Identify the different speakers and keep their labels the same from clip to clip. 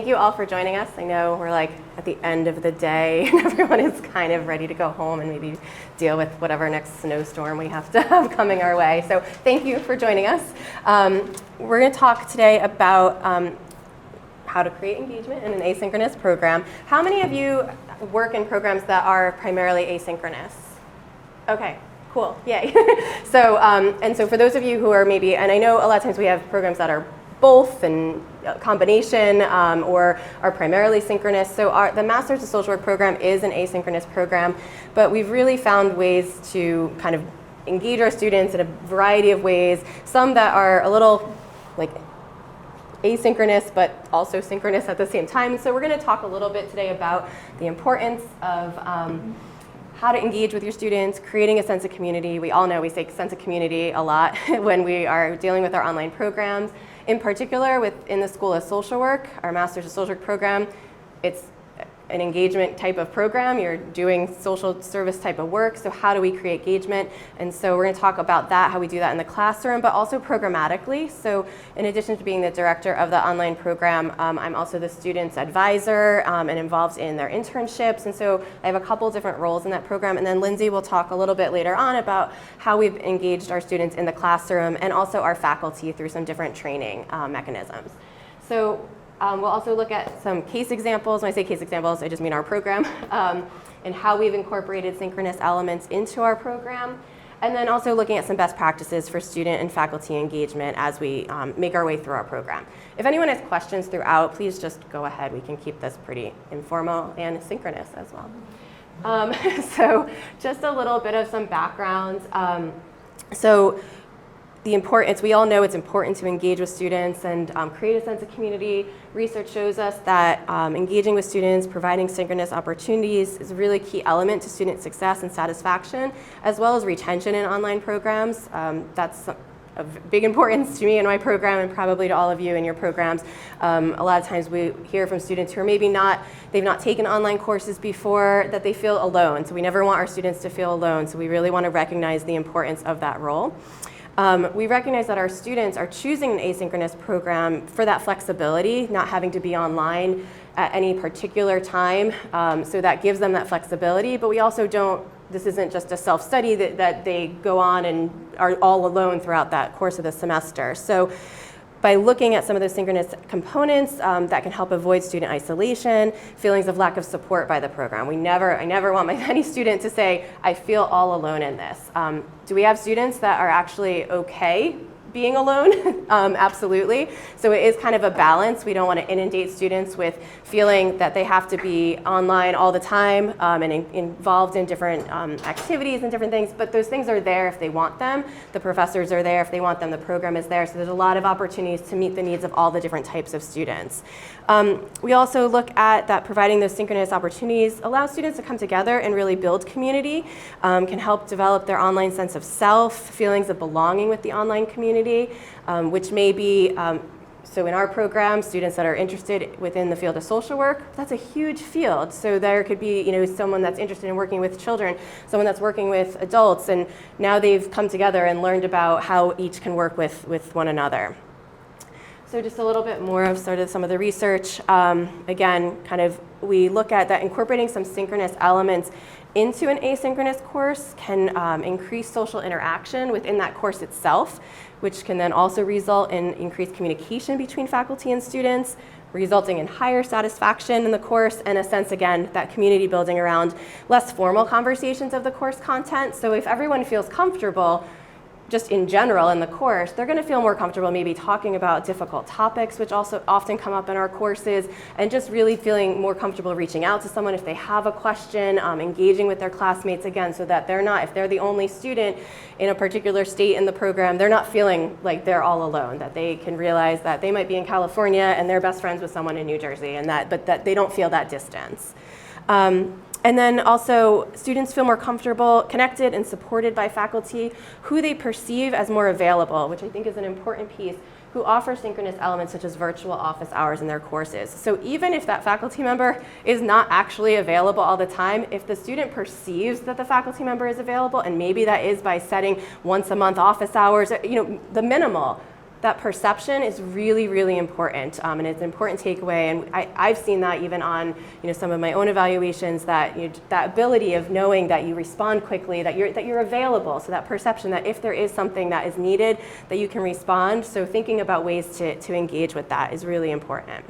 Speaker 1: thank you all for joining us. I know we're like at the end of the day and everyone is kind of ready to go home and maybe deal with whatever next snowstorm we have to have coming our way. So thank you for joining us. We're going to talk today about how to create engagement in an asynchronous program. How many of you work in programs that are primarily asynchronous? Okay. Cool, yay. So, and so for those of you who are maybe, and I know a lot of times we have programs that are both and a combination or are primarily synchronous. So the Master's of Social Work program is an asynchronous program, but we've really found ways to kind of engage our students in a variety of ways, some that are a little like asynchronous but also synchronous at the same time. So we're going to talk a little bit today about the importance of how to engage with your students, creating a sense of community. We all know we say sense of community a lot when we are dealing with our online programs. In particular, within the School of Social Work, our Master's of Social Work program, it's an engagement type of program. You're doing social service type of work, so how do we create engagement? And so we're going to talk about that, how we do that in the classroom, but also programmatically. So in addition to being the director of the online program, I'm also the student's advisor and involved in their internships. And so I have a couple different roles in that program. And then Lindsay will talk a little bit later on about how we've engaged our students in the classroom and also our faculty through some different training mechanisms. So we'll also look at some case examples. When I say case examples, I just mean our program, and how we've incorporated synchronous elements into our program. And then also looking at some best practices for student and faculty engagement as we make our way through our program. If anyone has questions throughout, please just go ahead. We can keep this pretty informal and synchronous as well. So just a little bit of some background. The importance, we all know it's important to engage with students and create a sense of community. Research shows us that engaging with students, providing synchronous opportunities is a really key element to student success and satisfaction, as well as retention in online programs. That's of big importance to me in my program and probably to all of you in your programs. A lot of times we hear from students who are maybe they've not taken online courses before, that they feel alone. So we never want our students to feel alone. So we really want to recognize the importance of that role. We recognize that our students are choosing an asynchronous program for that flexibility, not having to be online at any particular time. So that gives them that flexibility, but we also this isn't just a self-study that they go on and are all alone throughout that course of the semester. So by looking at some of those synchronous components that can help avoid student isolation, feelings of lack of support by the program. I never want any student to say, I feel all alone in this. Do we have students that are actually okay being alone? Absolutely. So it is kind of a balance. We don't want to inundate students with feeling that they have to be online all the time and involved in different activities and different things, but those things are there if they want them. The professors are there if they want them. The program is there. So there's a lot of opportunities to meet the needs of all the different types of students. We also look at that providing those synchronous opportunities allows students to come together and really build community, can help develop their online sense of self, feelings of belonging with the online community, which may be, so in our program, students that are interested within the field of social work, that's a huge field. So there could be, someone that's interested in working with children, someone that's working with adults, and now they've come together and learned about how each can work with one another. So just a little bit more of sort of some of the research. Again, we look at that incorporating some synchronous elements into an asynchronous course can increase social interaction within that course itself, which can then also result in increased communication between faculty and students, resulting in higher satisfaction in the course and a sense, again, that community building around less formal conversations of the course content. So if everyone feels comfortable just in general in the course, they're going to feel more comfortable maybe talking about difficult topics, which also often come up in our courses, and just really feeling more comfortable reaching out to someone if they have a question, engaging with their classmates again, so that if they're the only student in a particular state in the program, they're not feeling like they're all alone, that they can realize that they might be in California and they're best friends with someone in New Jersey, but that they don't feel that distance. And then also, students feel more comfortable, connected, and supported by faculty who they perceive as more available, which I think is an important piece, who offer synchronous elements such as virtual office hours in their courses. So even if that faculty member is not actually available all the time, if the student perceives that the faculty member is available, and maybe that is by setting once a month office hours, the minimal, that perception is really, really important, and it's an important takeaway. And I've seen that even on some of my own evaluations, that that ability of knowing that you respond quickly, that you're available. So that perception that if there is something that is needed, that you can respond. So thinking about ways to engage with that is really important.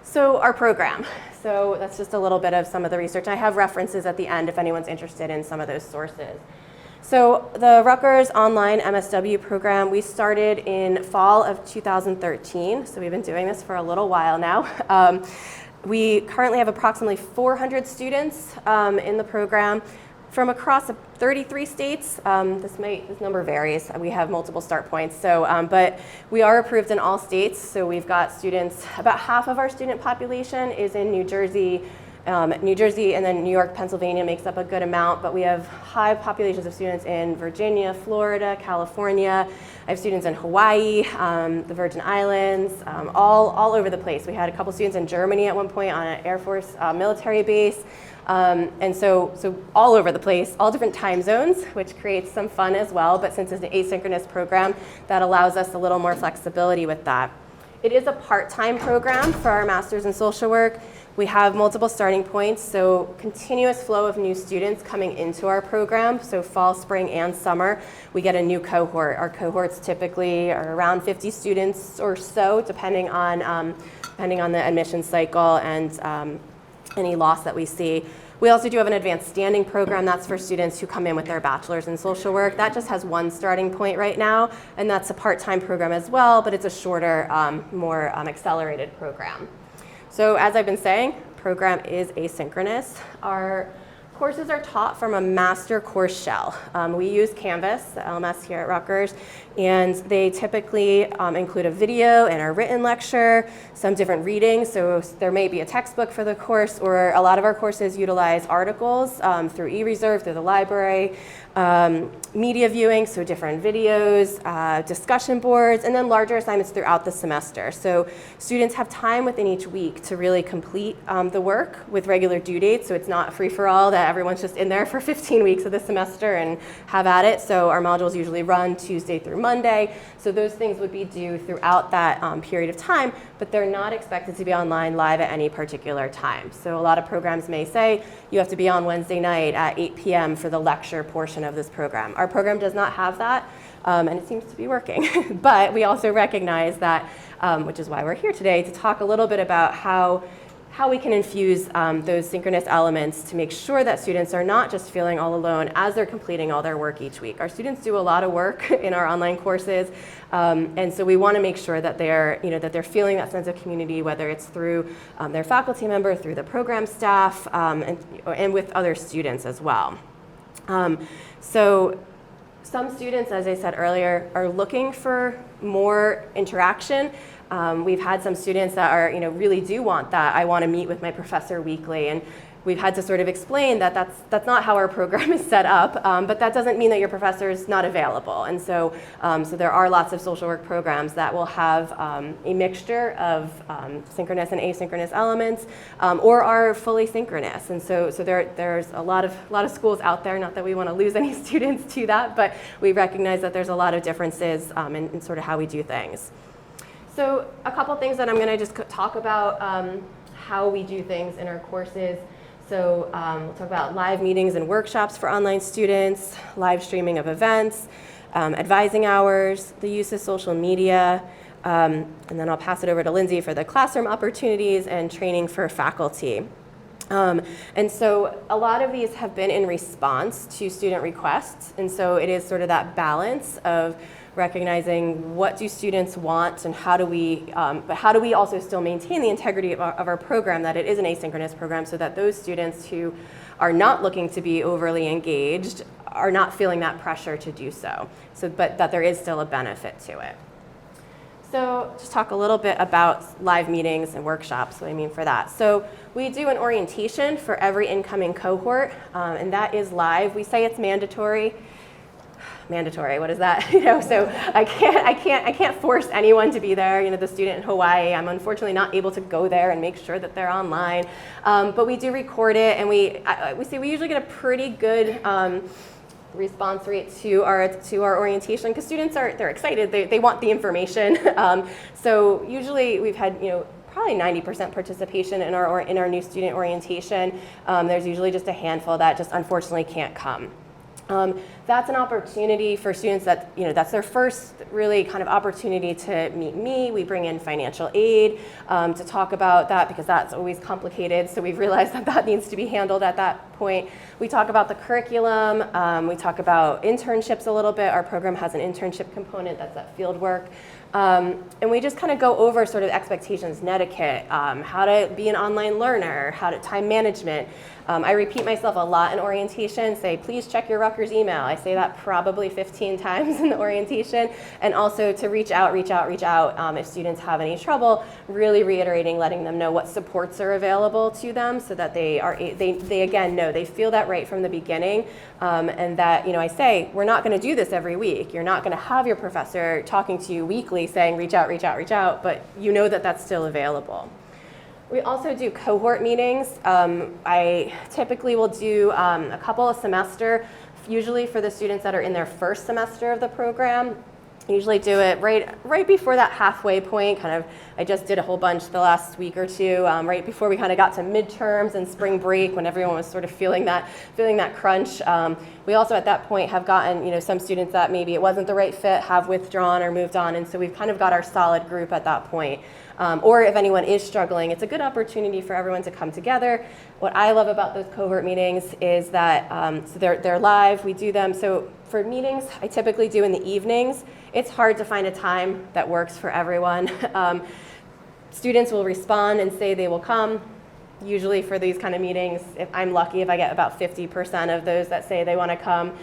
Speaker 1: So our program. So that's just a little bit of some of the research. I have references at the end if anyone's interested in some of those sources. So the Rutgers Online MSW program, we started in fall of 2013. So we've been doing this for a little while now. We currently have approximately 400 students in the program from across 33 states. This number varies. We have multiple start points. So, but we are approved in all states. So we've got students, about half of our student population is in New Jersey, and then New York, Pennsylvania makes up a good amount, but we have high populations of students in Virginia, Florida, California. I have students in Hawaii, the Virgin Islands, all over the place. We had a couple students in Germany at one point on an Air Force military base. And so all over the place, all different time zones, which creates some fun as well. But since it's an asynchronous program, that allows us a little more flexibility with that. It is a part-time program for our Masters in Social Work. We have multiple starting points, so continuous flow of new students coming into our program. So fall, spring, and summer, we get a new cohort. Our cohorts typically are around 50 students or so, depending on the admission cycle and any loss that we see. We also do have an advanced standing program. That's for students who come in with their bachelor's in social work. That just has one starting point right now, and that's a part-time program as well, but it's a shorter, more accelerated program. So as I've been saying, program is asynchronous. Our courses are taught from a master course shell. We use Canvas, the LMS here at Rutgers, and they typically include a video and a written lecture, some different readings. So there may be a textbook for the course, or a lot of our courses utilize articles through eReserve, through the library, media viewing, so different videos, discussion boards, and then larger assignments throughout the semester. So students have time within each week to really complete the work with regular due dates, so it's not a free-for-all that everyone's just in there for 15 weeks of the semester and have at it. So our modules usually run Tuesday through Monday, so those things would be due throughout that period of time, but they're not expected to be online live at any particular time. So a lot of programs may say you have to be on Wednesday night at 8 p.m. for the lecture portion of this program. Our program does not have that, and it seems to be working. But we also recognize that, which is why we're here today, to talk a little bit about how we can infuse those synchronous elements to make sure that students are not just feeling all alone as they're completing all their work each week. Our students do a lot of work in our online courses, and so we want to make sure that they're feeling that sense of community, whether it's through their faculty member, through the program staff, and with other students as well. So some students, as I said earlier, are looking for more interaction. We've had some students that are, really do want that. I want to meet with my professor weekly, and we've had to sort of explain that that's not how our program is set up, but that doesn't mean that your professor is not available. And so there are lots of social work programs that will have a mixture of synchronous and asynchronous elements, or are fully synchronous. And so there's a lot of schools out there. Not that we want to lose any students to that, but we recognize that there's a lot of differences in sort of how we do things. So a couple things that I'm going to just talk about how we do things in our courses. So we'll talk about live meetings and workshops for online students, live streaming of events, advising hours, the use of social media, and then I'll pass it over to Lindsay for the classroom opportunities and training for faculty. And so a lot of these have been in response to student requests, and so it is sort of that balance of recognizing what do students want and how do we also still maintain the integrity of our program, that it is an asynchronous program, so that those students who are not looking to be overly engaged are not feeling that pressure to do so, but that there is still a benefit to it. So just talk a little bit about live meetings and workshops, what I mean for that. So we do an orientation for every incoming cohort, and that is live. We say it's mandatory. Mandatory, what is that? So I can't force anyone to be there. The student in Hawaii, I'm unfortunately not able to go there and make sure that they're online. But we do record it, and we usually get a pretty good response rate to our orientation, because students they're excited, they want the information. So usually we've had probably 90% participation in our new student orientation. There's usually just a handful that just unfortunately can't come. That's an opportunity for students that, that's their first really kind of opportunity to meet me. We bring in financial aid to talk about that, because that's always complicated. So we've realized that needs to be handled at that point. We talk about the curriculum. We talk about internships a little bit. Our program has an internship component that's at Fieldwork. And we just kind of go over sort of expectations, netiquette, how to be an online learner, how to time management. I repeat myself a lot in orientation, say, please check your Rutgers email. I say that probably 15 times in the orientation. And also to reach out if students have any trouble, really reiterating, letting them know what supports are available to them, so that they again know, they feel that right from the beginning. And that, I say, we're not going to do this every week. You're not going to have your professor talking to you weekly saying, reach out, but that that's still available. We also do cohort meetings. I typically will do a couple a semester, usually for the students that are in their first semester of the program. I usually do it right before that halfway point. I just did a whole bunch the last week or two, right before we kind of got to midterms and spring break, when everyone was sort of feeling that crunch. We also at that point have gotten some students that maybe it wasn't the right fit, have withdrawn or moved on, and so we've kind of got our solid group at that point. Or if anyone is struggling, it's a good opportunity for everyone to come together. What I love about those cohort meetings is that so they're live, we do them. So for meetings, I typically do in the evenings. It's hard to find a time that works for everyone. Students will respond and say they will come. Usually for these kind of meetings, if I'm lucky, if I get about 50% of those that say they want to come.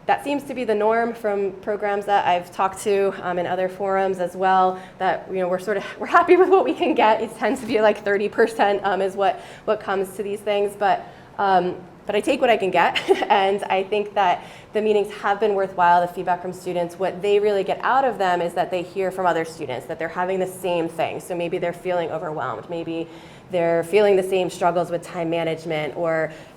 Speaker 1: That seems to be the norm from programs that I've talked to in other forums as well, that we're happy with what we can get. It tends to be like 30% is what comes to these things, but I take what I can get. And I think that the meetings have been worthwhile. The feedback from students, what they really get out of them is that they hear from other students that they're having the same thing. So maybe they're feeling overwhelmed, maybe they're feeling the same struggles with time management,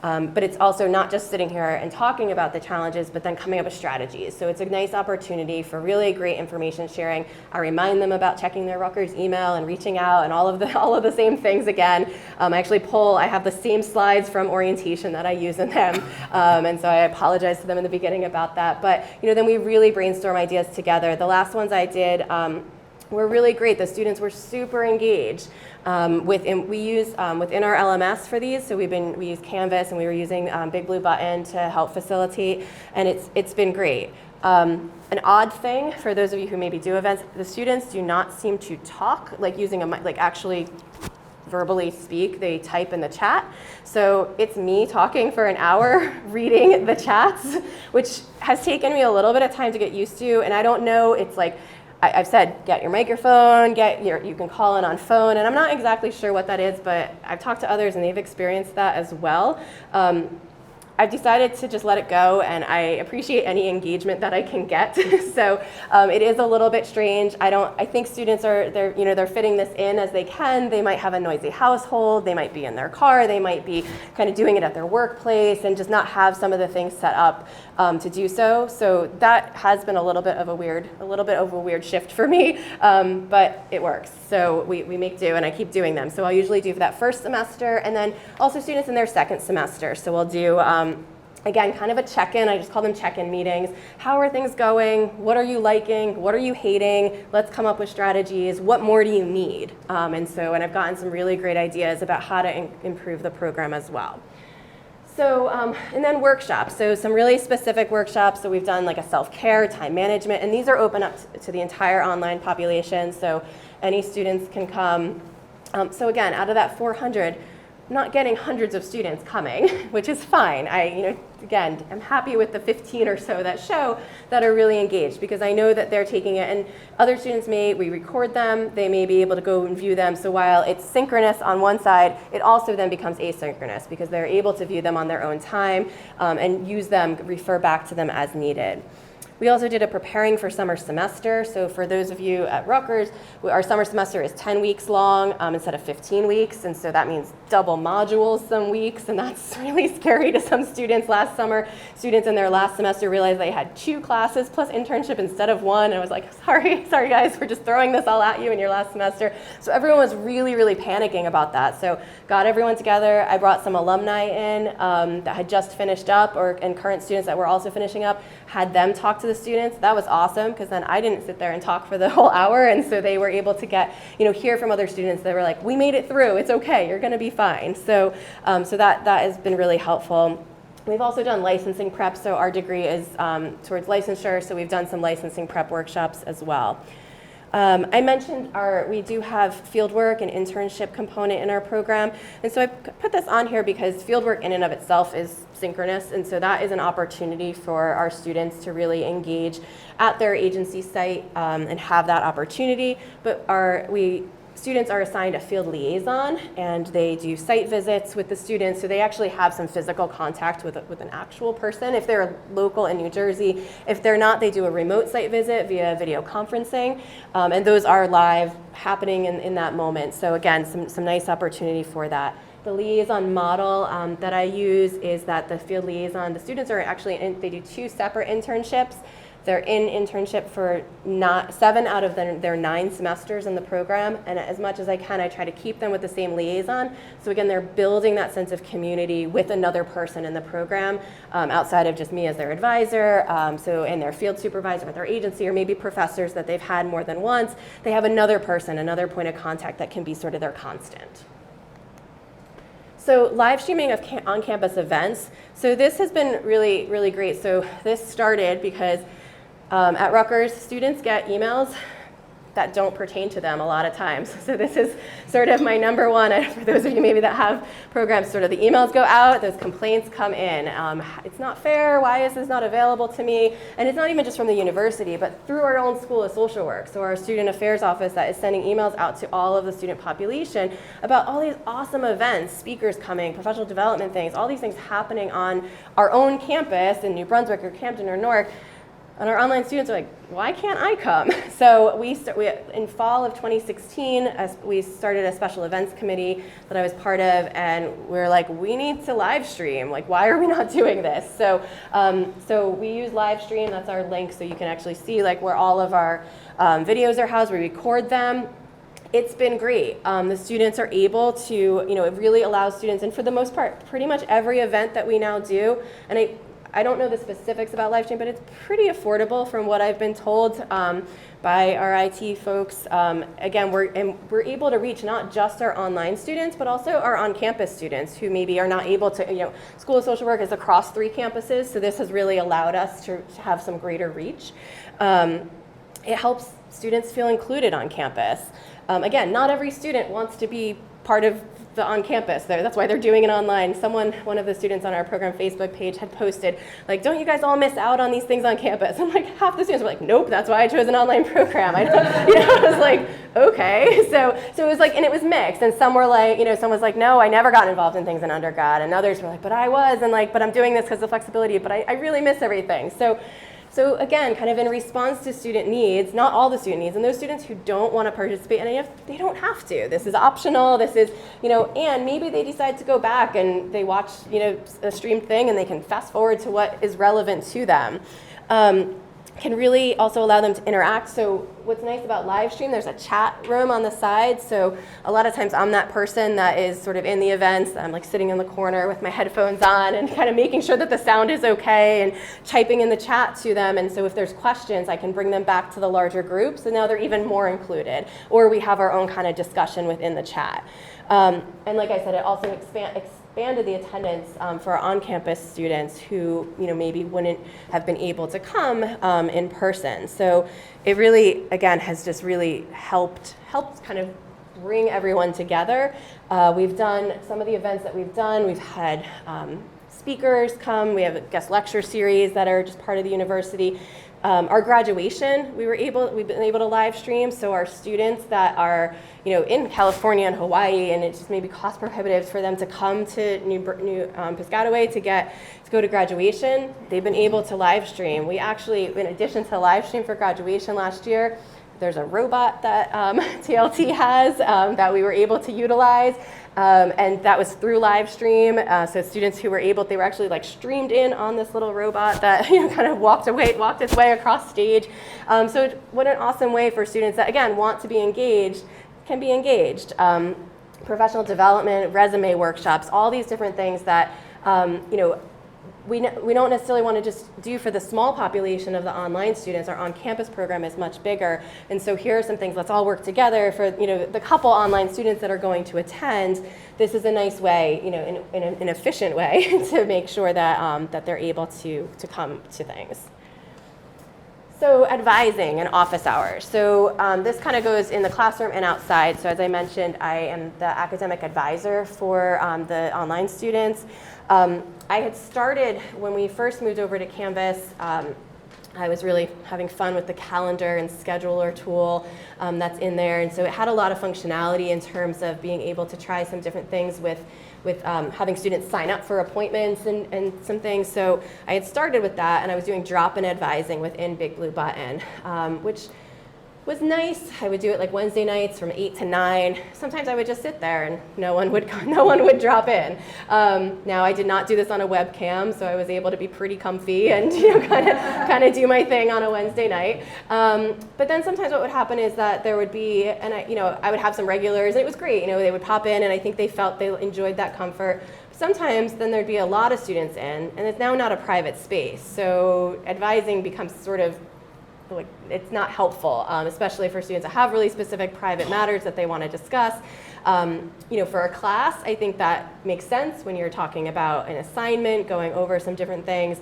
Speaker 1: but it's also not just sitting here and talking about the challenges, but then coming up with strategies. So it's a nice opportunity for really great information sharing. I remind them about checking their Rutgers email and reaching out and all of the same things again. I have the same slides from orientation that I use in them, and so I apologize to them in the beginning about that. But then we really brainstorm ideas together. The last ones I did were really great. The students were super engaged. We use within our LMS for these, so we use Canvas, and we were using Big Blue Button to help facilitate, and it's been great. An odd thing for those of you who maybe do events, the students do not seem to talk, using actually verbally speak. They type in the chat. So it's me talking for an hour, reading the chats, which has taken me a little bit of time to get used to, and I don't know, it's I've said, get your microphone, you can call in on phone, and I'm not exactly sure what that is, but I've talked to others and they've experienced that as well. I've decided to just let it go, and I appreciate any engagement that I can get. So it is a little bit strange. I think students they're fitting this in as they can. They might have a noisy household. They might be in their car. They might be kind of doing it at their workplace and just not have some of the things set up to do so. So that has been a little bit of a weird shift for me, but it works. So we make do, and I keep doing them. So I'll usually do for that first semester, and then also students in their second semester. So we'll do again, kind of a check-in. I just call them check-in meetings. How are things going? What are you liking? What are you hating? Let's come up with strategies. What more do you need? And I've gotten some really great ideas about how to improve the program as well. So, and then workshops. So some really specific workshops. So we've done a self-care, time management, and these are open up to the entire online population. So any students can come. So again, out of that 400, not getting hundreds of students coming, which is fine. Again, I'm happy with the 15 or so that show that are really engaged, because I know that they're taking it, and other students we record them, they may be able to go and view them. So while it's synchronous on one side, it also then becomes asynchronous, because they're able to view them on their own time and use them, refer back to them as needed. We also did a preparing for summer semester. So for those of you at Rutgers, our summer semester is 10 weeks long instead of 15 weeks. And so that means double modules some weeks. And that's really scary to some students. Last summer, students in their last semester realized they had 2 classes plus internship instead of 1. And I was like, sorry guys, we're just throwing this all at you in your last semester. So everyone was really, really panicking about that. So got everyone together. I brought some alumni in that had just finished up and current students that were also finishing up, had them talk to the students. That was awesome because then I didn't sit there and talk for the whole hour, and so they were able to get, hear from other students that were like, we made it through, it's okay, you're gonna be fine. So, that has been really helpful. We've also done licensing prep, so our degree is towards licensure, so we've done some licensing prep workshops as well. I mentioned we do have fieldwork and internship component in our program, and so I put this on here because fieldwork in and of itself is synchronous, and so that is an opportunity for our students to really engage at their agency site and have that opportunity. But students are assigned a field liaison, and they do site visits with the students, so they actually have some physical contact with an actual person if they're local in New Jersey. If they're not, they do a remote site visit via video conferencing, and those are live happening in that moment. So again, some nice opportunity for that. The liaison model that I use is that the field liaison, the students are actually they do 2 separate internships. They're in internship for 7 out of their 9 semesters in the program, and as much as I can, I try to keep them with the same liaison. So again, they're building that sense of community with another person in the program outside of just me as their advisor, and their field supervisor at their agency, or maybe professors that they've had more than once. They have another person, another point of contact that can be sort of their constant. So live streaming of on-campus events. So this has been really, really great. So this started because at Rutgers, students get emails that don't pertain to them a lot of times. So this is sort of my number one, for those of you maybe that have programs, sort of the emails go out, those complaints come in. It's not fair, why is this not available to me? And it's not even just from the university, but through our own School of Social Work. So our student affairs office that is sending emails out to all of the student population about all these awesome events, speakers coming, professional development things, all these things happening on our own campus in New Brunswick or Campton or Newark. And our online students are like, why can't I come? So in fall of 2016, we started a special events committee that I was part of, and we're like, we need to live stream. Like, why are we not doing this? So we use live stream. That's our link, so you can actually see like where all of our videos are housed. We record them. It's been great. The students are able to, it really allows students, and for the most part, pretty much every event that we now do, and I don't know the specifics about live stream, but it's pretty affordable from what I've been told by our IT folks. Again, we're able to reach not just our online students, but also our on-campus students who maybe are not able to, School of Social Work is across 3 campuses, so this has really allowed us to have some greater reach. It helps students feel included on campus. Again, not every student wants to be part of the on campus. That's why they're doing it online. One of the students on our program Facebook page had posted, like, don't you guys all miss out on these things on campus? And like half the students were like, nope, that's why I chose an online program. I was like, okay. So it was like, and it was mixed. And some were like, some was like, no, I never got involved in things in undergrad. And others were like, but I was, and like, but I'm doing this because of flexibility, but I really miss everything. So again, kind of in response to student needs, not all the student needs, and those students who don't want to participate in any of, they don't have to. This is optional, this is, and maybe they decide to go back and they watch, a streamed thing and they can fast forward to what is relevant to them. Can really also allow them to interact. So what's nice about live stream, there's a chat room on the side. So a lot of times I'm that person that is sort of in the events. I'm like sitting in the corner with my headphones on and kind of making sure that the sound is okay and typing in the chat to them. And so if there's questions, I can bring them back to the larger groups. And now they're even more included. Or we have our own kind of discussion within the chat. And like I said, it also expanded the attendance for our on-campus students who maybe wouldn't have been able to come in person. So it really, again, has just really helped kind of bring everyone together. We've done some of the events that we've done. We've had speakers come. We have a guest lecture series that are just part of the university. Our graduation, we've been able to live stream, so our students that are, in California and Hawaii, and it's just maybe cost prohibitive for them to come to New Piscataway to go to graduation, they've been able to live stream. We actually, in addition to live stream for graduation last year, there's a robot that TLT has that we were able to utilize, and that was through live stream. So students who were they were actually like streamed in on this little robot that kind of walked its way across stage. So what an awesome way for students that, again, want to be engaged, can be engaged. Professional development, resume workshops, all these different things that, we don't necessarily want to just do for the small population of the online students. Our on-campus program is much bigger. And so here are some things, let's all work together for the couple online students that are going to attend. This is a nice way, in an efficient way to make sure that, that they're able to come to things. So advising and office hours. So this kind of goes in the classroom and outside. So as I mentioned, I am the academic advisor for the online students. I had started when we first moved over to Canvas. I was really having fun with the calendar and scheduler tool that's in there. And so it had a lot of functionality in terms of being able to try some different things with having students sign up for appointments and some things. So I had started with that, and I was doing drop-in advising within Big Blue Button, which was nice. I would do it like Wednesday nights from 8 to 9. Sometimes I would just sit there and no one would drop in. Now I did not do this on a webcam, so I was able to be pretty comfy and kind of do my thing on a Wednesday night. But then sometimes what would happen is that there would be, and I would have some regulars, and it was great. They would pop in, and I think they enjoyed that comfort. Sometimes then there'd be a lot of students in, and it's now not a private space. So advising becomes sort of like, it's not helpful, especially for students that have really specific private matters that they want to discuss. For a class, I think that makes sense when you're talking about an assignment, going over some different things,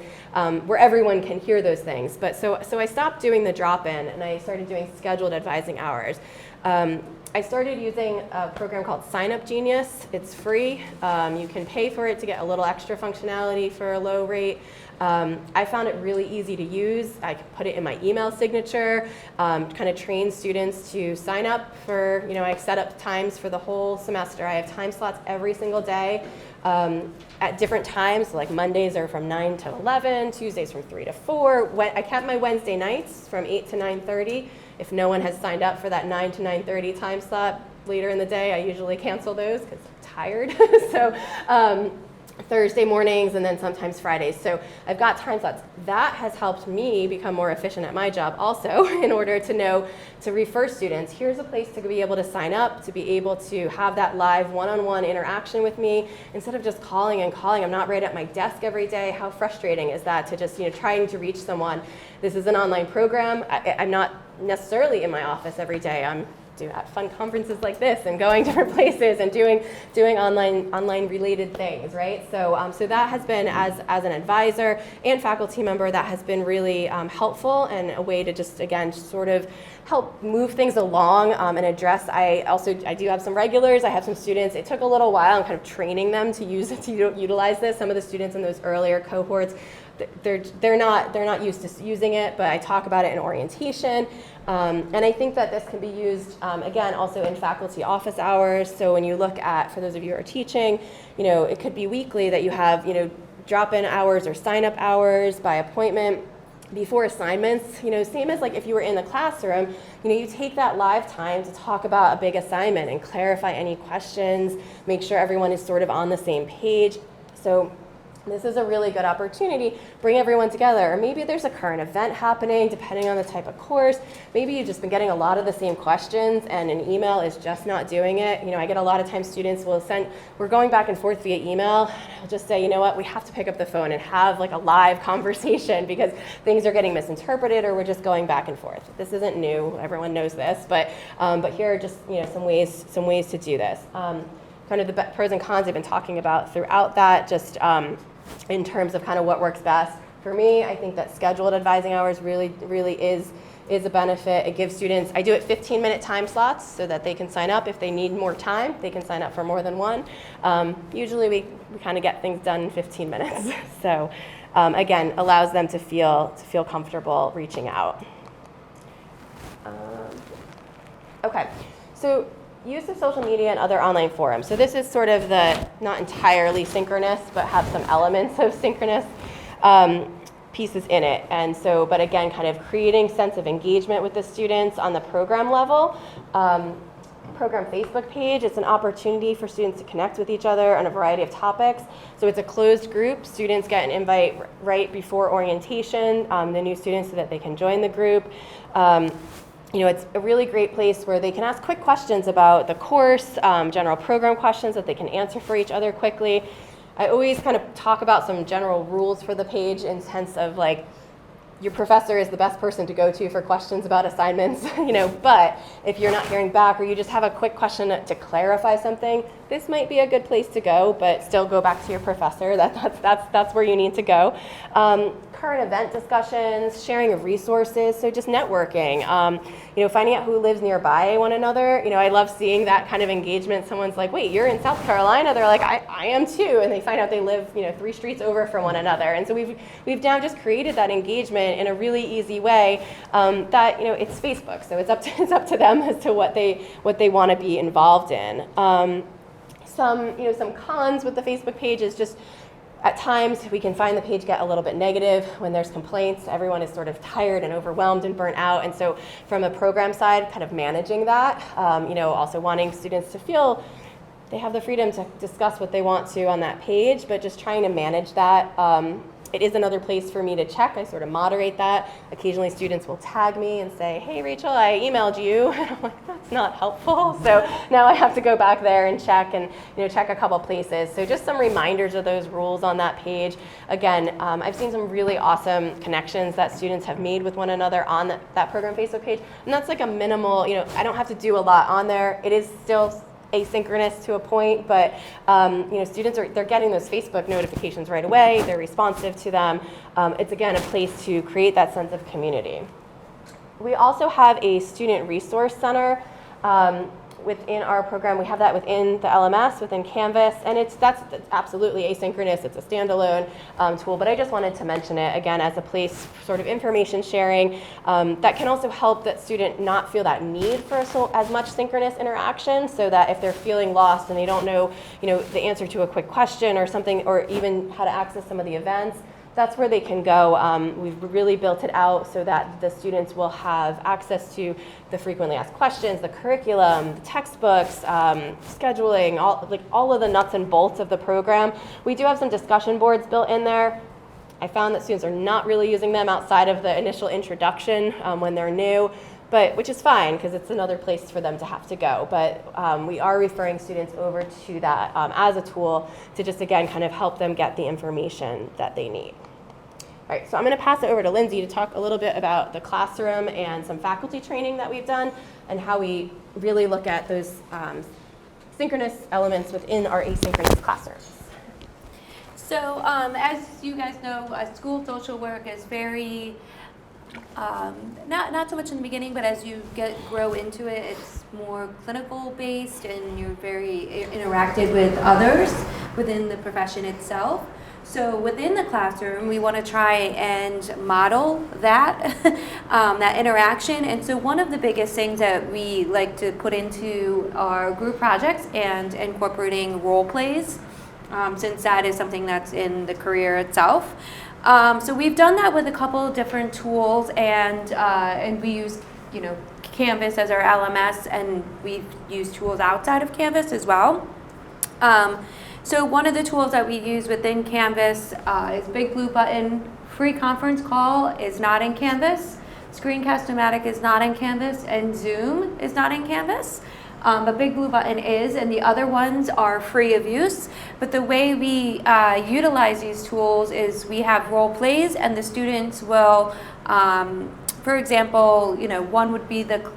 Speaker 1: where everyone can hear those things. But so I stopped doing the drop-in, and I started doing scheduled advising hours. I started using a program called Signup Genius. It's free. You can pay for it to get a little extra functionality for a low rate. I found it really easy to use. I could put it in my email signature, kind of train students to sign up for, I set up times for the whole semester. I have time slots every single day at different times, like Mondays are from 9 to 11, Tuesdays from 3 to 4. I kept my Wednesday nights from 8 to 9:30. If no one has signed up for that 9 to 9:30 time slot later in the day, I usually cancel those because I'm tired. So Thursday mornings and then sometimes Fridays. So I've got time slots. That has helped me become more efficient at my job also in order to know to refer students. Here's a place to be able to sign up, to be able to have that live one-on-one interaction with me instead of just calling and calling. I'm not right at my desk every day. How frustrating is that to just trying to reach someone? This is an online program. I'm not necessarily in my office every day. I'm at fun conferences like this and going different places and doing online related things, right? So that has been, as an advisor and faculty member, that has been really helpful and a way to just, again, sort of help move things along and address. I do have some regulars. I have some students. It took a little while. I'm kind of training them to utilize this. Some of the students in those earlier cohorts, they're not used to using it, but I talk about it in orientation. And I think that this can be used, again, also in faculty office hours. So when you look at, for those of you who are teaching, it could be weekly that you have, drop-in hours or sign-up hours by appointment before assignments. Same as like if you were in the classroom, you take that live time to talk about a big assignment and clarify any questions, make sure everyone is sort of on the same page. So this is a really good opportunity, bring everyone together. Or maybe there's a current event happening, depending on the type of course. Maybe you've just been getting a lot of the same questions and an email is just not doing it. I get a lot of times students will we're going back and forth via email. I'll just say, we have to pick up the phone and have like a live conversation because things are getting misinterpreted or we're just going back and forth. This isn't new, everyone knows this, but here are just some ways to do this. Kind of the pros and cons I've been talking about throughout that, just in terms of kind of what works best. For me, I think that scheduled advising hours really is a benefit. It gives students, I do it 15-minute time slots so that they can sign up. If they need more time, they can sign up for more than one. Usually we kind of get things done in 15 minutes. So again, allows them to feel comfortable reaching out. Okay, so use of social media and other online forums. So this is sort of the not entirely synchronous, but have some elements of synchronous pieces in it. And so, but again, kind of creating sense of engagement with the students on the program level. Program Facebook page, it's an opportunity for students to connect with each other on a variety of topics. So it's a closed group. Students get an invite right before orientation, the new students, so that they can join the group. It's a really great place where they can ask quick questions about the course, general program questions that they can answer for each other quickly. I always kind of talk about some general rules for the page in sense of like, your professor is the best person to go to for questions about assignments, but if you're not hearing back or you just have a quick question to clarify something, this might be a good place to go, but still go back to your professor. That's where you need to go. Current event discussions, sharing of resources, so just networking, finding out who lives nearby one another. I love seeing that kind of engagement. Someone's like, wait, you're in South Carolina? They're like, I am too, and they find out they live 3 streets over from one another. And so we've now just created that engagement in a really easy way that it's Facebook, so it's up to them as to what they want to be involved in. Some cons with the Facebook page is just at times we can find the page get a little bit negative when there's complaints. Everyone is sort of tired and overwhelmed and burnt out, and so from a program side, kind of managing that, also wanting students to feel they have the freedom to discuss what they want to on that page, but just trying to manage that. It is another place for me to check. I sort of moderate that. Occasionally students will tag me and say, hey, Rachel, I emailed you. And I'm like, that's not helpful. So now I have to go back there and check and check a couple places. So just some reminders of those rules on that page. Again, I've seen some really awesome connections that students have made with one another on that program Facebook page. And that's like a minimal, I don't have to do a lot on there. It is still asynchronous to a point, but students they're getting those Facebook notifications right away. They're responsive to them. It's again a place to create that sense of community. We also have a student resource center within our program. We have that within the LMS, within Canvas, and that's absolutely asynchronous. It's a standalone tool, but I just wanted to mention it again as a place for sort of information sharing that can also help that student not feel that need for as much synchronous interaction, so that if they're feeling lost and they don't know, the answer to a quick question or something, or even how to access some of the events, that's where they can go. We've really built it out so that the students will have access to the frequently asked questions, the curriculum, the textbooks, scheduling, all of the nuts and bolts of the program. We do have some discussion boards built in there. I found that students are not really using them outside of the initial introduction when they're new, which is fine because it's another place for them to have to go. But we are referring students over to that as a tool to just, again, kind of help them get the information that they need. All right, so I'm going to pass it over to Lindsay to talk a little bit about the classroom and some faculty training that we've done and how we really look at those synchronous elements within our asynchronous classrooms.
Speaker 2: So as you guys know, school social work is very, not so much in the beginning, but as you grow into it, it's more clinical based and you're very interactive with others within the profession itself. So within the classroom, we want to try and model that, that interaction. And so one of the biggest things that we like to put into our group projects and incorporating role plays, since that is something that's in the career itself. So we've done that with a couple of different tools, and we use, Canvas as our LMS, and we've used tools outside of Canvas as well. So one of the tools that we use within Canvas is Big Blue Button. Free conference call is not in Canvas. Screencast-O-Matic is not in Canvas, and Zoom is not in Canvas. But Big Blue Button is, and the other ones are free of use. But the way we utilize these tools is we have role plays, and the students will, for example, one would be the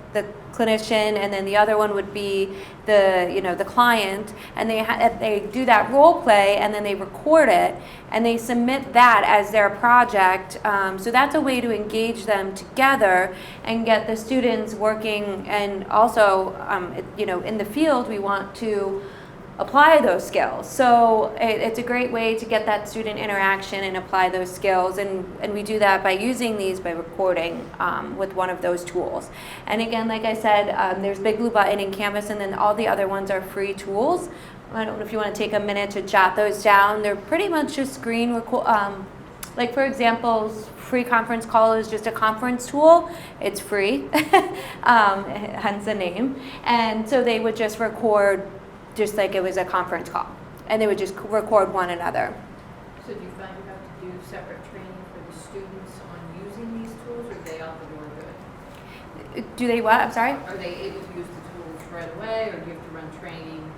Speaker 2: clinician, and then the other one would be the client, and they do that role play, and then they record it, and they submit that as their project. So that's a way to engage them together and get the students working. And also, in the field, we want to apply those skills. So it's a great way to get that student interaction and apply those skills, and we do that by using these, by recording with one of those tools. And again, like I said, there's Big Blue Button and Canvas, and then all the other ones are free tools. I don't know if you want to take a minute to jot those down. They're pretty much just screen record. Like for example, free conference call is just a conference tool. It's free, hence the name. And so they would just record just like it was a conference call, and they would just record one another.
Speaker 3: So do you find you have to do separate training for the students on using these tools, or are they out the door good?
Speaker 2: Do they what? I'm sorry?
Speaker 3: Are they able to use the tools right away, or do you have to run training?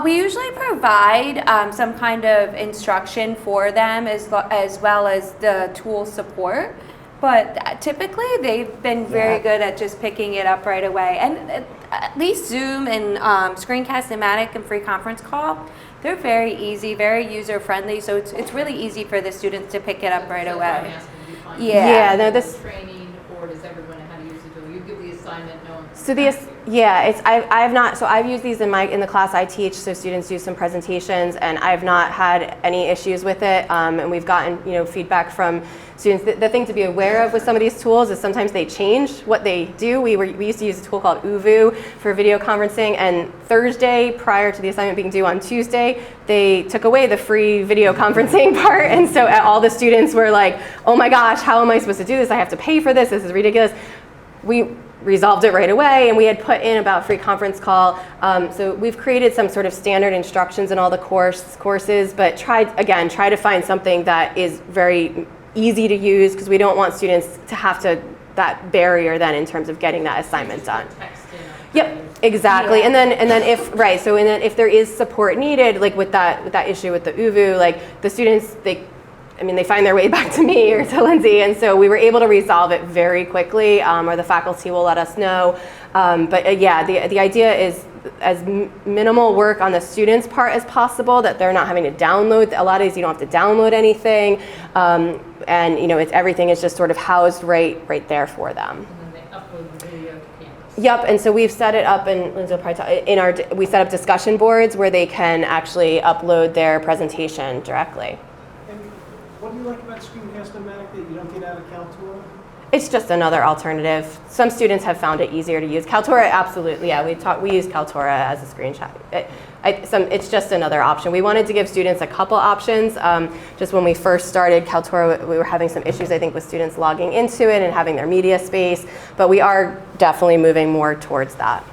Speaker 2: We usually provide some kind of instruction for them as well as the tool support. But typically, they've been very good at just picking it up right away. And at least Zoom and Screencast-O-Matic and free conference call, they're very easy, very user-friendly. So it's really easy for the students to pick it up right
Speaker 3: That's
Speaker 2: away.
Speaker 3: why I'm asking, do you find
Speaker 1: Yeah, no, this
Speaker 3: training, or does everyone know how to use the tool? You give the assignment, no one.
Speaker 1: So I've not, so I've used these in the class I teach, so students do some presentations, and I've not had any issues with it, and we've gotten, feedback from students. The thing to be aware of with some of these tools is sometimes they change what they do. We used to use a tool called Uvu for video conferencing, and Thursday, prior to the assignment being due on Tuesday, they took away the free video conferencing part, and so all the students were like, oh my gosh, how am I supposed to do this? I have to pay for this, this is ridiculous. We resolved it right away, and we had put in about free conference call. So we've created some sort of standard instructions in all the courses, but try to find something that is very easy to use, because we don't want students to have that barrier then in terms of getting that assignment done. Yep, exactly.
Speaker 2: Yeah.
Speaker 1: And then if there is support needed, like with that issue with the Uvu, like the students, they find their way back to me or to Lindsay, and so we were able to resolve it very quickly, or the faculty will let us know. The idea is as minimal work on the students' part as possible, that they're not having to download. A lot of these you don't have to download anything, and it's everything is just sort of housed right there for them.
Speaker 3: And then they upload the video to Canvas.
Speaker 1: Yep, and so we've set it up, and Lindsay will probably we set up discussion boards where they can actually upload their presentation directly.
Speaker 4: What do you like about Screencast-O-Matic that you don't get out of Kaltura?
Speaker 1: It's just another alternative. Some students have found it easier to use. Kaltura, absolutely, yeah. We use Kaltura as a screenshot. It's just another option. We wanted to give students a couple options. Just when we first started Kaltura, we were having some issues, I think, with students logging into it and having their media space. But we are definitely moving more towards that.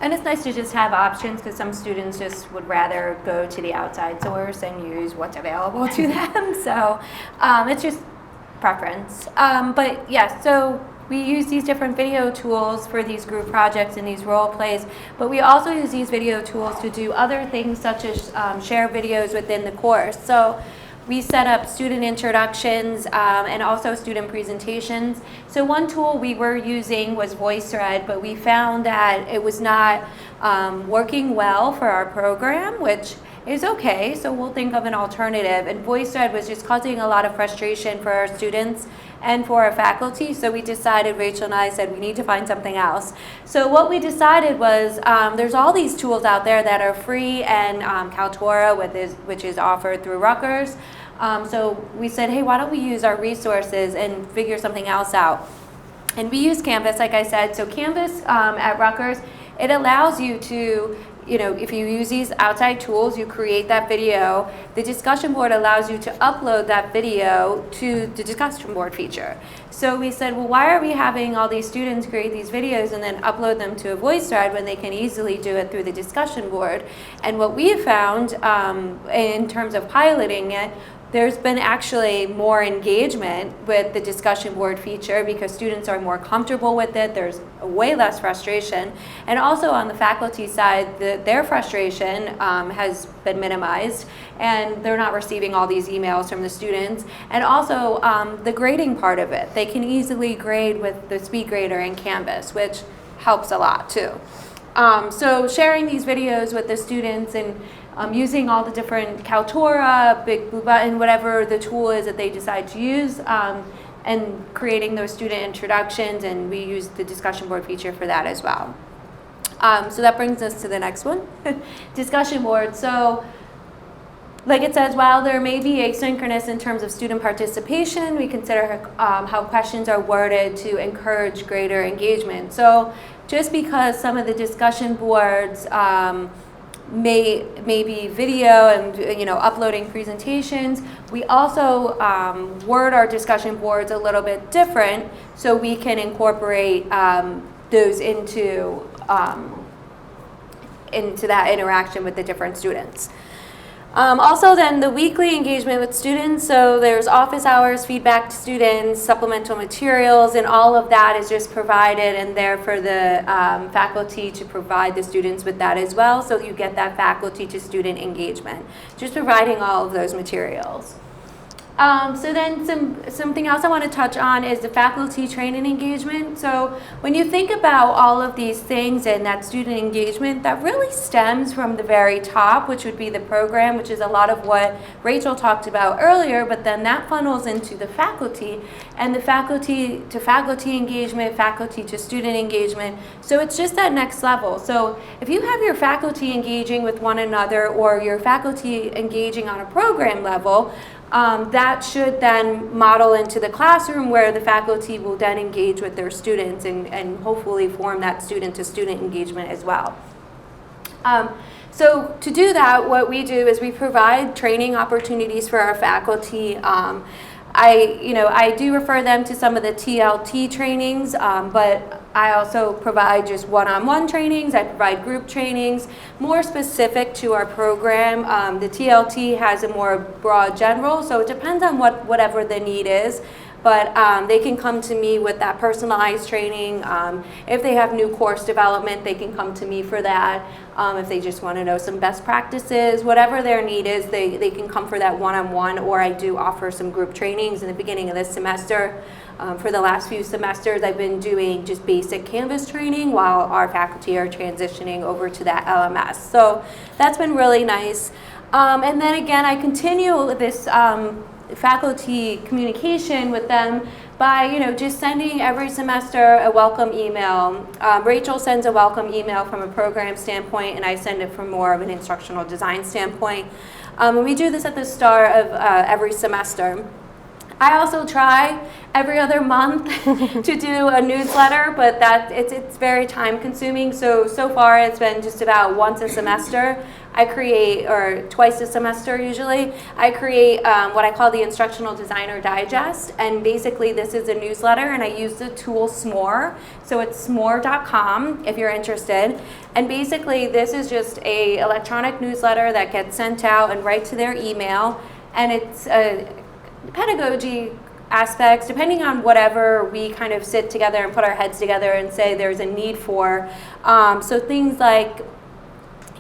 Speaker 2: And it's nice to just have options, because some students just would rather go to the outside source and use what's available to them. So it's just preference. But yeah, so we use these different video tools for these group projects and these role plays, but we also use these video tools to do other things, such as share videos within the course. So we set up student introductions and also student presentations. So one tool we were using was VoiceThread, but we found that it was not working well for our program, which is okay, so we'll think of an alternative. And VoiceThread was just causing a lot of frustration for our students and for our faculty, so we decided, Rachel and I said, we need to find something else. So what we decided was, there's all these tools out there that are free, and Kaltura, which is offered through Rutgers. So we said, hey, why don't we use our resources and figure something else out? And we use Canvas, like I said. So Canvas at Rutgers, it allows you to, if you use these outside tools, you create that video. The discussion board allows you to upload that video to the discussion board feature. So we said, well, why are we having all these students create these videos and then upload them to a VoiceThread when they can easily do it through the discussion board? And what we have found in terms of piloting it, there's been actually more engagement with the discussion board feature, because students are more comfortable with it. There's way less frustration. And also on the faculty side, their frustration has been minimized, and they're not receiving all these emails from the students. And also the grading part of it. They can easily grade with the speed grader in Canvas, which helps a lot too. So sharing these videos with the students and using all the different Kaltura, Big Blue Button, whatever the tool is that they decide to use, and creating those student introductions, and we use the discussion board feature for that as well. So that brings us to the next one, discussion board. So like it says, while there may be asynchronous in terms of student participation, we consider how questions are worded to encourage greater engagement. So just because some of the discussion boards may be video and uploading presentations, we also word our discussion boards a little bit different so we can incorporate those into that interaction with the different students. Also then the weekly engagement with students, so there's office hours, feedback to students, supplemental materials, and all of that is just provided and there for the faculty to provide the students with that as well, so you get that faculty to student engagement, just providing all of those materials. So then something else I want to touch on is the faculty training engagement. So when you think about all of these things and that student engagement, that really stems from the very top, which would be the program, which is a lot of what Rachel talked about earlier, but then that funnels into the faculty and the faculty to faculty engagement, faculty to student engagement. So it's just that next level. So if you have your faculty engaging with one another or your faculty engaging on a program level, that should then model into the classroom where the faculty will then engage with their students and hopefully form that student-to-student engagement as well. So to do that, what we do is we provide training opportunities for our faculty. I do refer them to some of the TLT trainings, but I also provide just one-on-one trainings. I provide group trainings, more specific to our program. The TLT has a more broad general, so it depends on whatever the need is. But they can come to me with that personalized training. If they have new course development, they can come to me for that. If they just want to know some best practices, whatever their need is, they can come for that one-on-one, or I do offer some group trainings in the beginning of this semester. For the last few semesters, I've been doing just basic Canvas training while our faculty are transitioning over to that LMS. So that's been really nice. And then again, I continue this faculty communication with them by just sending every semester a welcome email. Rachel sends a welcome email from a program standpoint, and I send it from more of an instructional design standpoint. And we do this at the start of every semester. I also try every other month to do a newsletter, but it's very time consuming. So far it's been just about once a semester. I create, or twice a semester usually, I create what I call the Instructional Designer Digest, and basically this is a newsletter, and I use the tool Smore, so it's smore.com if you're interested, and basically this is just a electronic newsletter that gets sent out and right to their email, and it's pedagogy aspects, depending on whatever we kind of sit together and put our heads together and say there's a need for. So things like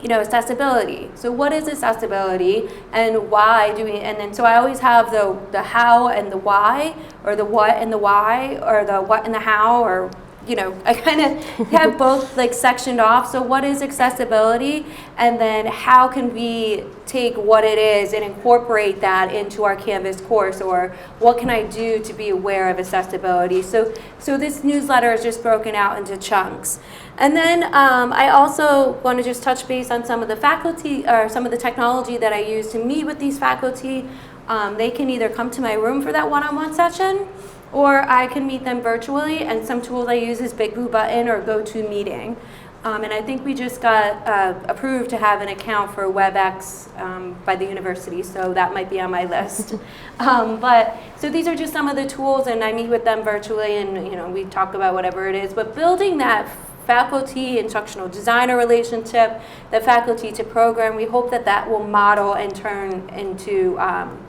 Speaker 2: accessibility. So what is accessibility and why do we, and then so I always have the how and the why, or the what and the why, or the what and the how, or I kind of have both like sectioned off. So what is accessibility, and then how can we take what it is and incorporate that into our Canvas course, or what can I do to be aware of accessibility? So this newsletter is just broken out into chunks. And then I also want to just touch base on some of the faculty, or some of the technology that I use to meet with these faculty. They can either come to my room for that one-on-one session, or I can meet them virtually, and some tools I use is Big Blue Button or GoToMeeting. And I think we just got approved to have an account for WebEx by the university, so that might be on my list. So these are just some of the tools, and I meet with them virtually, and we talk about whatever it is. But building that faculty instructional designer relationship, the faculty to program, we hope that will model and turn into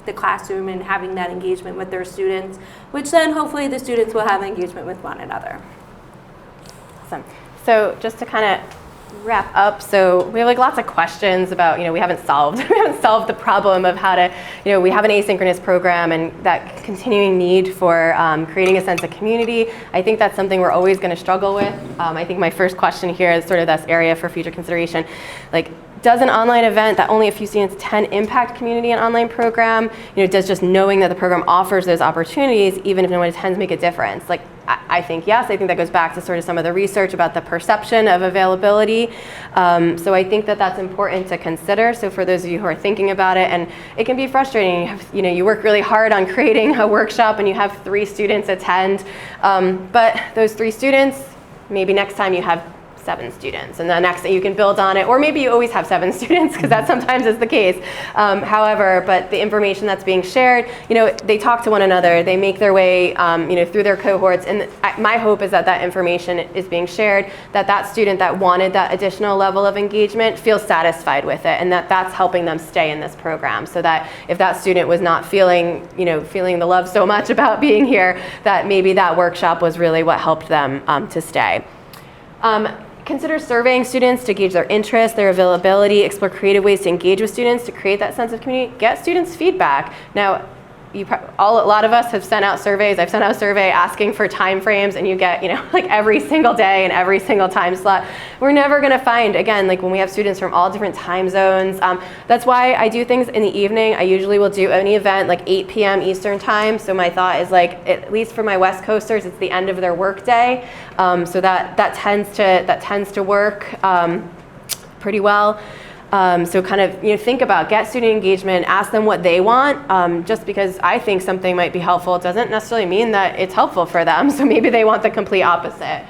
Speaker 2: the classroom and having that engagement with their students, which then hopefully the students will have engagement with one another.
Speaker 1: Awesome. So just to kind of wrap up, so we have lots of questions about, we haven't solved the problem of how to, we have an asynchronous program and that continuing need for creating a sense of community. I think that's something we're always going to struggle with. I think my first question here is sort of this area for future consideration. Does an online event that only a few students attend impact community and online program? Does just knowing that the program offers those opportunities, even if no one attends, make a difference? I think yes. I think that goes back to sort of some of the research about the perception of availability. So I think that that's important to consider. So for those of you who are thinking about it, and it can be frustrating, you work really hard on creating a workshop and you have 3 students attend, but those 3 students, maybe next time you have 7 students, and the next thing you can build on it, or maybe you always have 7 students, because that sometimes is the case. However, but the information that's being shared, they talk to one another, they make their way, through their cohorts, and my hope is that that information is being shared, that student that wanted that additional level of engagement feels satisfied with it, and that's helping them stay in this program, so that if that student was not feeling the love so much about being here, that maybe that workshop was really what helped them to stay. Consider surveying students to gauge their interest, their availability, explore creative ways to engage with students to create that sense of community. Get students' feedback. Now, a lot of us have sent out surveys. I've sent out a survey asking for time frames, and you get, like every single day and every single time slot. We're never going to find, again, like when we have students from all different time zones. That's why I do things in the evening. I usually will do any event like 8 p.m. Eastern time. So my thought is, like, at least for my West Coasters, it's the end of their work day. So that tends to work pretty well. So kind of think about, get student engagement, ask them what they want. Just because I think something might be helpful doesn't necessarily mean that it's helpful for them. So maybe they want the complete opposite.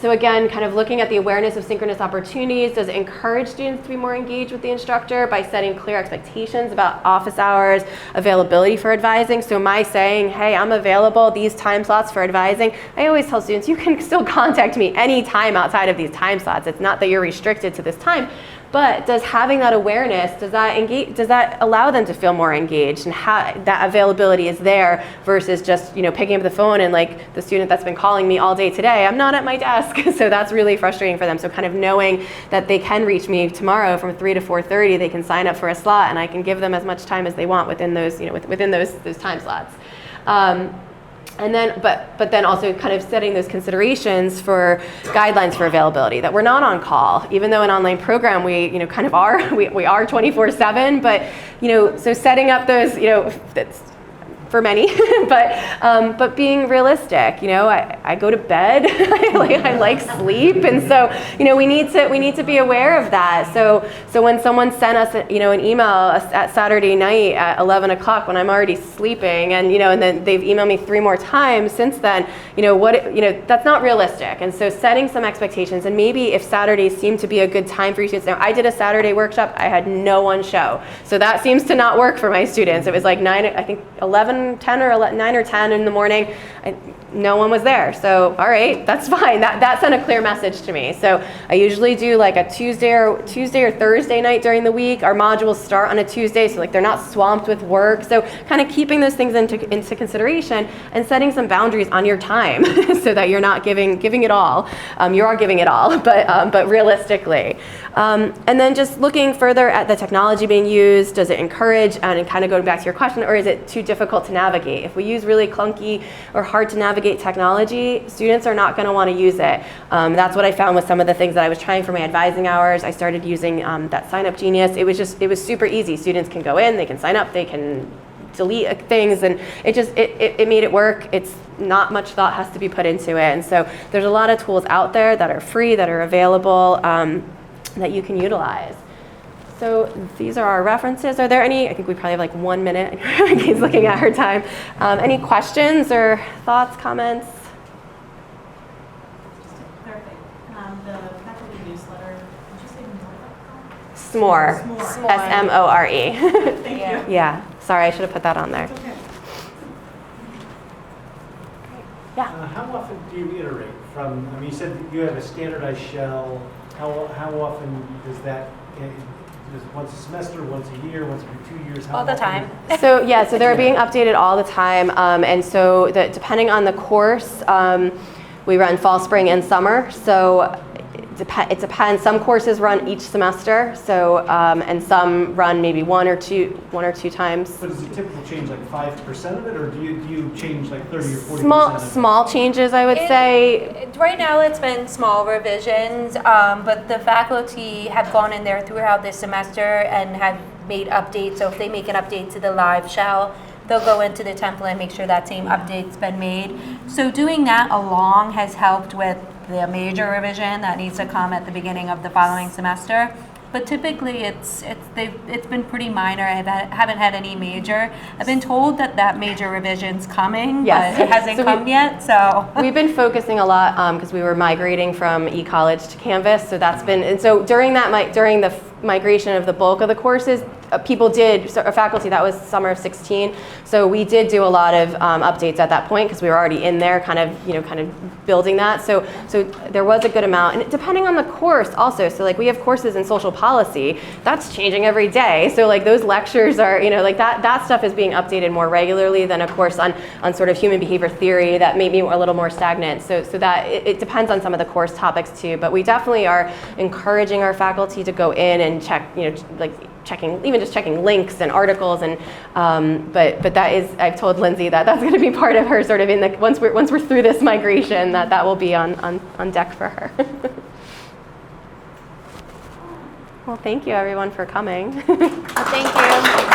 Speaker 1: So again, kind of looking at the awareness of synchronous opportunities. Does it encourage students to be more engaged with the instructor by setting clear expectations about office hours, availability for advising? So my saying, hey, I'm available these time slots for advising, I always tell students, you can still contact me anytime outside of these time slots. It's not that you're restricted to this time. But does having that awareness, does that allow them to feel more engaged, and how that availability is there versus just picking up the phone and, like, the student that's been calling me all day today, I'm not at my desk. So that's really frustrating for them. So kind of knowing that they can reach me tomorrow from 3 to 4:30, they can sign up for a slot, and I can give them as much time as they want within those within those time slots. And then, but then also kind of setting those considerations for guidelines for availability, that we're not on call, even though an online program we kind of are, we are 24/7, but so setting up those, that's for many, but being realistic. I go to bed. I like sleep, and so we need to be aware of that. So when someone sent us an email at Saturday night at 11 o'clock when I'm already sleeping, and and then they've emailed me 3 more times since then, that's not realistic. And so setting some expectations, and maybe if Saturdays seem to be a good time for you students. Now, I did a Saturday workshop. I had no one show, so that seems to not work for my students. It was like 9 or 10 in the morning, no one was there. So all right, that's fine. That sent a clear message to me. So I usually do like a Tuesday or Thursday night during the week. Our modules start on a Tuesday, so like they're not swamped with work. So kind of keeping those things into consideration and setting some boundaries on your time so that you're not giving it all. You are giving it all, but realistically. And then just looking further at the technology being used. Does it encourage, and kind of going back to your question, or is it too difficult to navigate? If we use really clunky or hard to navigate technology, students are not going to want to use it. That's what I found with some of the things that I was trying for my advising hours. I started using that Signup Genius. It was super easy. Students can go in, they can sign up, they can delete things, and it made it work. It's not much thought has to be put into it. And so there's a lot of tools out there that are free, that are available, that you can utilize. So these are our references. Are there any, I think we probably have like 1 minute. He's looking at her time. Any questions or thoughts, comments?
Speaker 5: Just to clarify, the faculty newsletter, did you say
Speaker 1: SMORE.
Speaker 5: SMORE.
Speaker 1: S-M-O-R-E.
Speaker 5: Thank you.
Speaker 1: Yeah, sorry, I should have put that on there.
Speaker 5: It's okay.
Speaker 1: Yeah.
Speaker 4: How often do you iterate from, you said that you have a standardized shell. How often does that, is it once a semester, once a year, once every 2 years?
Speaker 2: All the time.
Speaker 1: So they're being updated all the time. And so depending on the course, we run fall, spring, and summer. So it depends. Some courses run each semester, so and some run maybe one or two times.
Speaker 4: But is it typical change like 5% of it, or do you change like 30 or 40%?
Speaker 1: Small changes, I would say.
Speaker 2: Right now it's been small revisions, but the faculty have gone in there throughout the semester and have made updates. So if they make an update to the live shell, they'll go into the template and make sure that same update's been made. So doing that along has helped with the major revision that needs to come at the beginning of the following semester. But typically it's been pretty minor. I haven't had any major. I've been told that major revision's coming,
Speaker 1: Yes.
Speaker 2: but it hasn't
Speaker 1: So
Speaker 2: come yet. So
Speaker 1: We've been focusing a lot because we were migrating from e-college to Canvas, so that's been, and so during the migration of the bulk of the courses, faculty, that was summer of 16, so we did do a lot of updates at that point because we were already in there kind of building that, so there was a good amount, and depending on the course also, so like we have courses in social policy, that's changing every day, so like those lectures are, like that stuff is being updated more regularly than a course on sort of human behavior theory that may be a little more stagnant, so that it depends on some of the course topics too, but we definitely are encouraging our faculty to go in and check, checking links and articles, and but that is, I've told Lindsay that's going to be part of her sort of once we're through this migration, that will be on deck for her. Well, thank you everyone for coming.
Speaker 2: thank you.